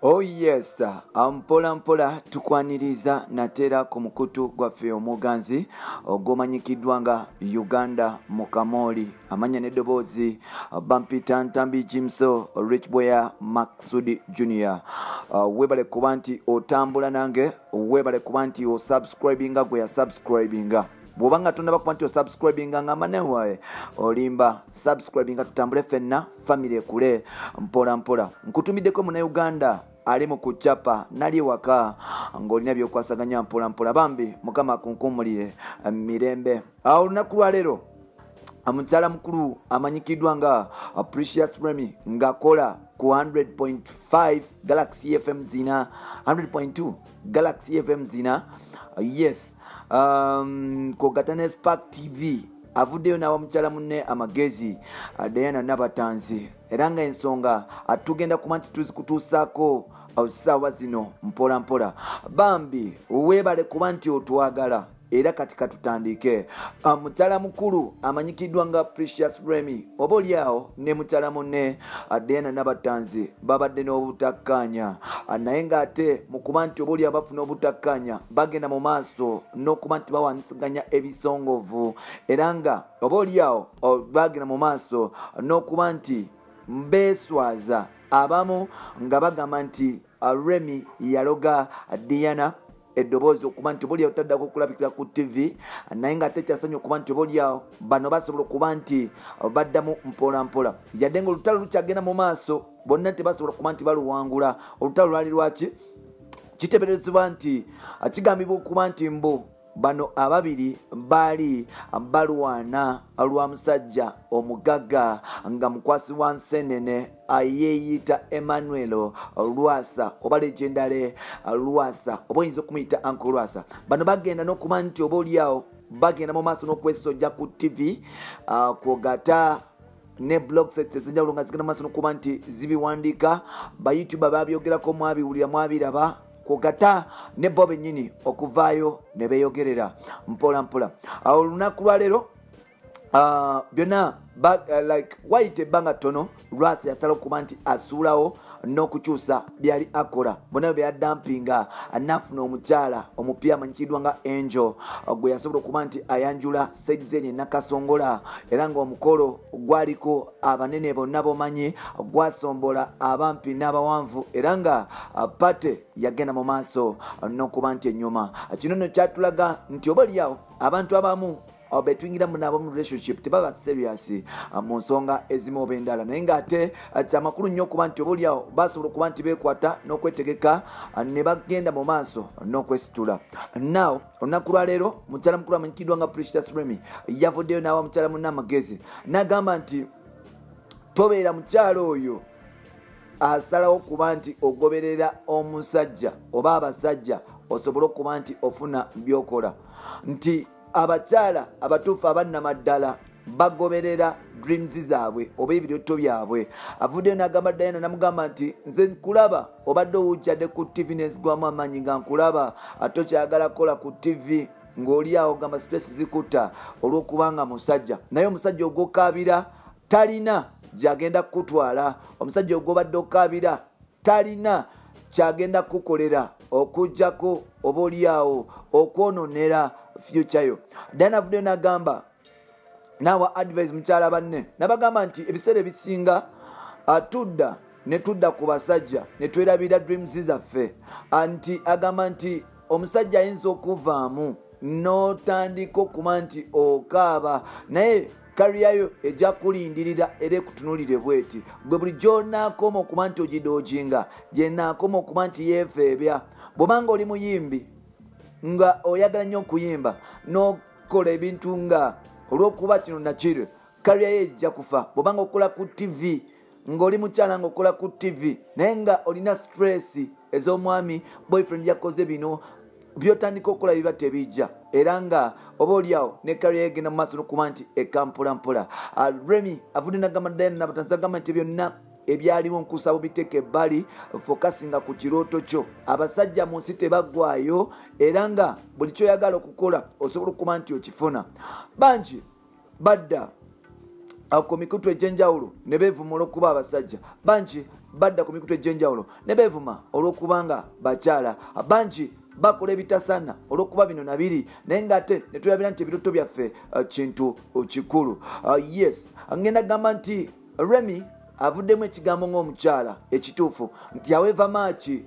Oh yes, mpola mpola tukwaniriza natera ku mukutu gwaffe omuganzi ogomanyikiddwa nga Uganda Mukamoli amanya n'eddoboozi Bampita Ntambi Jimso Rich Boya Maksudi Junior. Webale kuba nti otambula nange, webale kuba nti osubscribinga gwe yasubscribinga. Bwobanga tonna bakuba nti osubscribinga nga manewaye olimba subscribinga tutambule fenna family kule mpola mpola. Nkutumiddeko muna Uganda ali mu kucapa nali waka ng'olina byokwasaganya mpola mpola. Bambi Mukama akunkumulire mirembe. Olunaku lwa leero omukyala mukulu amanyikiddwa nga Precious Remy ng'akola ku 100.5 Galaxy FM zina 100.2 Galaxy FM zina yes kogatane Spark TV avuddeyo n'awa mukyala munne amagezi Diana Nabatanzi era nga ensonga atugenda kuba nti tuzikutuusaako ssaawa zino mpola mpola. Bambi weebale kuba nti otwagala era kati katutandike. Mukyala mukulu amanyikiddwa nga Precious Remy oba oliawo ne mukyala munne Diana Nabatanzi babadde n'obutakkaanya naye ng'ate mu kuba nti oba oliawo bafuna obutakkaanya bagenda mu maaso n'okuba nti bawanisaganya ebisongovu era nga oba oliawo bagenda mu maaso n'okuba nti beeswaza abamu nga bagamba nti Remy yaloga Diana eddoboozi okuba nti obaoliawo taddako okulabikira ku TV naye nga ate kyasanya okuba nti obaoliawo bano basobola okuba nti baddamu mpola mpola yadde nga olutalo lukyagenda mu maaso bonna tebasobola okuba nti baluwangula. Olutalo lwali lwaki kiteeberezebwa nti kigambibwa okuba nti mbu bano ababiri baali balwana lwa musajja omugagga nga mukwasi wa nsenene ayeeyita Emmanuel Lwasa oba legendary Lwasa oba oyinza okumuyita Uncle Lwasa. Bano bagenda n'okuba nti oba oliawo bagenda mu maaso n'okwesojja ku TV kwogata ne blog sites ez'enjawulo nga zigenda mu maaso n'okuba nti zibiwandiika ba YouTube babyogerako mwabiwulira mwabiraba kwogata ne bo bennyini okuvaayo ne beeyogerera mpola mpola. Olunaku lwa leero byonna like wayita ebbanga ttono Lwasa yasala okuba nti asuulawo n'okukyusa byali akola bonna bwe yaddampinga anafuna omukyala omupya amanyikiddwa nga Angel gwe yasobola okuba nti ayanjula saidi zeni Nakasongola era ng'omukolo gwaliko abanene bonna bomanyi gwasombola abampi n'abawanvu era nga pate yagenda mu maaso n'okuba nti ennyuma. Kino nno kyatulaga nti oba oliawo abantu abamu betwingira munabo mu relationship tebaba serious mu nsonga ezimu oba endala naye ng'ate kyamakulu nnyo okuba nti oba oliawo basobola okuba nti beekwata n'okwetegeka ne bagenda mu maaso n'okwesitula. Now olunaku lwa leero mukyala mukulu amanyikiddwa nga Precious Remy yavuddeyo n'awa mukyala munne amagezi n'agamba nti tobeera mukyala oyo asalawo okuba nti ogoberera omusajja oba abasajja osobole okuba nti ofuna byokola nti abakyala abatuufu abannamaddala bagoberera dreams zaabwe oba ebirooto byabwe. Avuddeyo n'agamba Diana namugamba nti nze nkulaba obadde owujjadde ku TV nezigwamu amaanyi nga nkulaba ate kyayagala kola ku TV ng'oli awo gamba stress zikutta olw'okubanga musajja naye omusajja ogwokaabira talina gyagenda kutwala. Omusajja ogwobadde okaabira talina kyagenda kukolera okujjako oba oliawo okwononera future yo. Diana avuddeyo n'agamba naawa advice mukyala banne nabagamba nti ebiseera ebisinga atudda ne tudda ku basajja ne twerabira dreams zaffe anti agamba nti omusajja ayinza okuvaamu n'otandika okuba nti okaaba naye kariyayo ejja kulindirira era ekutunulire bweti gwe buli gy'onaakoma okuba nti ogidoojinga gye naakoma okuba nti yeefeebya. Bw'obanga oli muyimbi nga oyagala nnyo okuyimba n'okola ebintu nga olw'okuba kino nakiro kariyayo ejja kufa. Bw'obanga okola ku TV ng'oli mukyala ng'okola ku TV naye nga olina stress ez'omwami boyfriend yakoze bino byotandika okukola biba tebijja era nga oba oliawo ne kariya egenda mu maaso n'okuba nti ekampola mpola. Remy avudde n'agamba Diana Nabatanzi agamba nti byonna ebyaliwo nkusa bubiteeka ebbali fokasinga ku kirooto kyo. Abasajja mu nsi tebaggwayo era nga buli kyoyagala okukola osobola okuba nti okifuna. Bangi badda ku mikutu egy'enjawulo ne beevuma olw'okuba abasajja, bangi badda ku mikutu egy'enjawulo ne beevuma olw'okubanga bakyala, bangi bakola ebitasaana olw'okuba bino nabiri, naye ng'ate ne tulabira nti ebirooto byaffe kintu kikulu. Yes, ngenda kugamba nti Remy avuddemu ekigambo ng'omukyala ekituufu nti aweeva maaki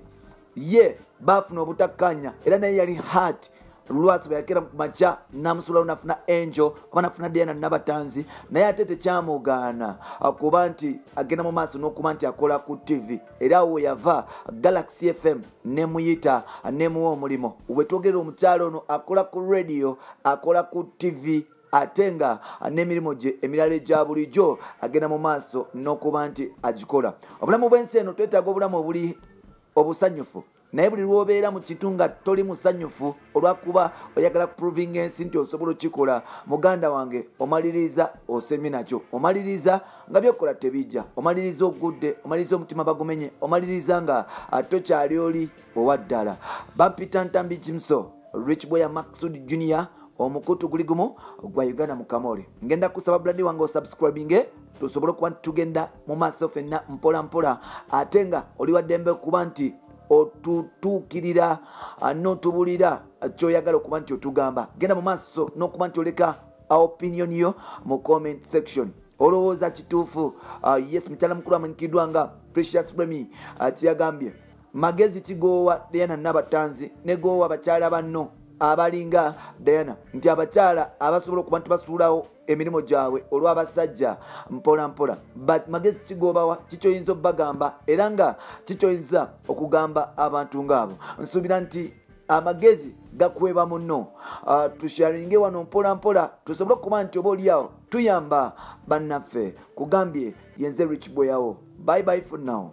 ye baafuna obutakkaanya era naye yali hati lwasi bweyakera makya namusulawo nafuna Angel oba nafuna Diana Nabatanzi, naye ate tekyamugaana kuba nti agenda mu maaso n'okuba nti akola ku TV era we yava Galaxy FM nemuyita nemuwa omulimo. Wetwogera omukyalo ono akola ku radio, akola ku TV ate nga n'emirimu gye emirala egya bulijjo agenda mu maaso n'okuba nti agikola. Obulamu bw'ensi eno twetaaga obulamu obuli obusanyufu, naye buli lw'obeera mu kintu nga toli musanyufu olwakuba oyagala kuproving ensi nti osobola okikola, muganda wange omaliriza osemye nakyo, omaliriza nga byokola tebijja, omaliriza ogudde, omaliriza omutima bagumenye, omaliriza nga tokyali oli owaddala. Bampita Ntambi Jimso, Rich Boy Maxud Junior, omukutu guli gumu gwa Uganda mu Kamoli. Ngenda kusaba bladi wange osubscribinge tusobole okuba tugenda mu maaso ffenna mpola mpola, ate nga oli waddembe okuba nti otutuukirira n'otubulira ky'oyagala okuba nti otugamba. Genda mu maaso n'okuba nti oleka opinion yo mu comment section. Olowooza kituufu? Yes, mukyala mukulu amanyikiddwa nga Precious Remy kyeyagambye magezi kigoowa Diana Nabatanzi negoowa bakyala banno abalinga Diana nti abakyala abasobola okuba nti basuulawo emirimu gyabwe olw'abasajja mpola mpola, but magezi kigoobawa kikyoyinza obbagamba era nga kikyoyinza okugamba abantu ng'abo. Nsuubira nti amagezi gakweba muno, tusharinge wano mpola mpola tusobole okuba nti oba oliawo tuyamba bannaffe. Kugambye yenze Rich Boy yawo. Bye bye for now.